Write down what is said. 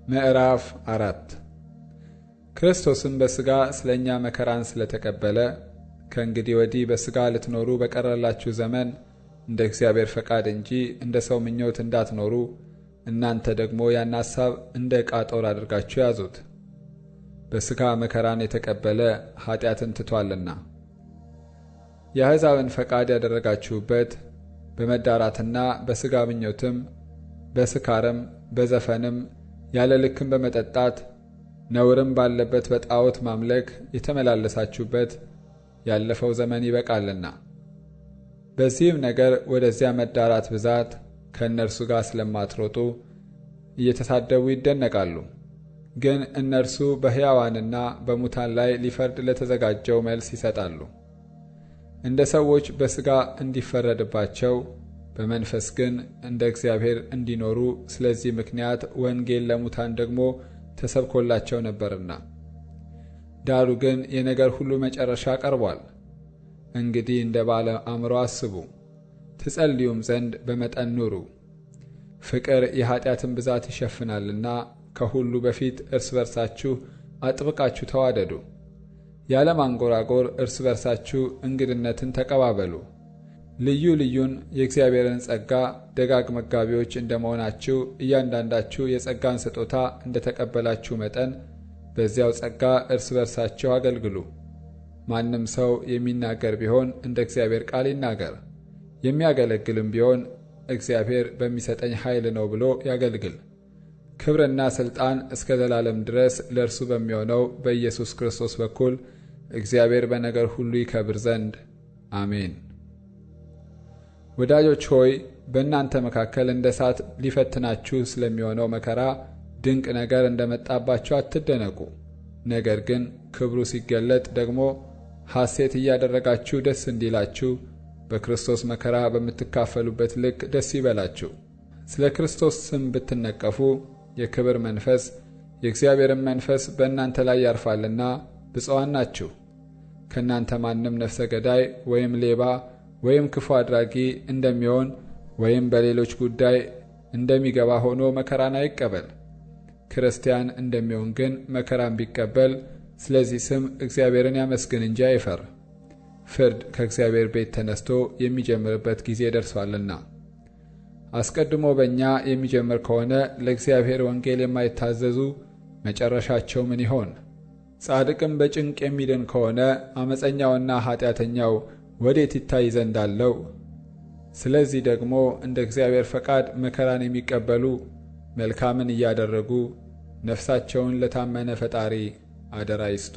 ምዕራፍ 4 ክርስቶስም በሥጋ ስለኛ መከራን ስለተቀበለ ከእንግዲህ ወዲህ በሥጋ ልትኖሩ በቀረላችሁ ዘመን እንደ እግዚአብሔር ፈቃድ እንጂ እንደ ሰው ምኞት እንዳትኖሩ እናንተ ደግሞ ያን ሐሳብ እንደ ዕቃ ጦር አድርጋችሁ ያዙት። በሥጋ መከራን የተቀበለ ኃጢአትን ትቷልና። የአሕዛብን ፈቃድ ያደረጋችሁበት በመዳራትና በሥጋ ምኞትም በስካርም በዘፈንም ያለ ልክም በመጠጣት ነውርም ባለበት በጣዖት ማምለክ የተመላለሳችሁበት ያለፈው ዘመን ይበቃልና። በዚህም ነገር ወደዚያ መዳራት ብዛት ከእነርሱ ጋር ስለማትሮጡ እየተሳደቡ ይደነቃሉ። ግን እነርሱ በሕያዋንና በሙታን ላይ ሊፈርድ ለተዘጋጀው መልስ ይሰጣሉ። እንደ ሰዎች በሥጋ እንዲፈረድባቸው በመንፈስ ግን እንደ እግዚአብሔር እንዲኖሩ ስለዚህ ምክንያት ወንጌል ለሙታን ደግሞ ተሰብኮላቸው ነበርና። ዳሩ ግን የነገር ሁሉ መጨረሻ ቀርቧል። እንግዲህ እንደ ባለ አእምሮ አስቡ፣ ትጸልዩም ዘንድ በመጠን ኑሩ። ፍቅር የኃጢአትን ብዛት ይሸፍናልና ከሁሉ በፊት እርስ በርሳችሁ አጥብቃችሁ ተዋደዱ። ያለ ማንጎራጎር እርስ በርሳችሁ እንግድነትን ተቀባበሉ። ልዩ ልዩን የእግዚአብሔርን ጸጋ ደጋግ መጋቢዎች እንደመሆናችሁ እያንዳንዳችሁ የጸጋን ስጦታ እንደተቀበላችሁ መጠን በዚያው ጸጋ እርስ በርሳችሁ አገልግሉ። ማንም ሰው የሚናገር ቢሆን እንደ እግዚአብሔር ቃል ይናገር፣ የሚያገለግልም ቢሆን እግዚአብሔር በሚሰጠኝ ኃይል ነው ብሎ ያገልግል። ክብርና ሥልጣን እስከ ዘላለም ድረስ ለእርሱ በሚሆነው በኢየሱስ ክርስቶስ በኩል እግዚአብሔር በነገር ሁሉ ይከብር ዘንድ አሜን። ወዳጆች ሆይ በእናንተ መካከል እንደ እሳት ሊፈትናችሁ ስለሚሆነው መከራ ድንቅ ነገር እንደመጣባችሁ አትደነቁ። ነገር ግን ክብሩ ሲገለጥ ደግሞ ሐሴት እያደረጋችሁ ደስ እንዲላችሁ በክርስቶስ መከራ በምትካፈሉበት ልክ ደስ ይበላችሁ። ስለ ክርስቶስ ስም ብትነቀፉ የክብር መንፈስ የእግዚአብሔርን መንፈስ በእናንተ ላይ ያርፋልና ብፁዓን ናችሁ። ከእናንተ ማንም ነፍሰ ገዳይ ወይም ሌባ ወይም ክፉ አድራጊ እንደሚሆን ወይም በሌሎች ጉዳይ እንደሚገባ ሆኖ መከራን አይቀበል። ክርስቲያን እንደሚሆን ግን መከራን ቢቀበል ስለዚህ ስም እግዚአብሔርን ያመስግን እንጂ አይፈር። ፍርድ ከእግዚአብሔር ቤት ተነስቶ የሚጀምርበት ጊዜ ደርሷልና። አስቀድሞ በእኛ የሚጀምር ከሆነ ለእግዚአብሔር ወንጌል የማይታዘዙ መጨረሻቸው ምን ይሆን? ጻድቅም በጭንቅ የሚድን ከሆነ አመፀኛውና ኃጢአተኛው ወዴት ይታይ ዘንድ አለው? ስለዚህ ደግሞ እንደ እግዚአብሔር ፈቃድ መከራን የሚቀበሉ መልካምን እያደረጉ ነፍሳቸውን ለታመነ ፈጣሪ አደራ ይስጡ።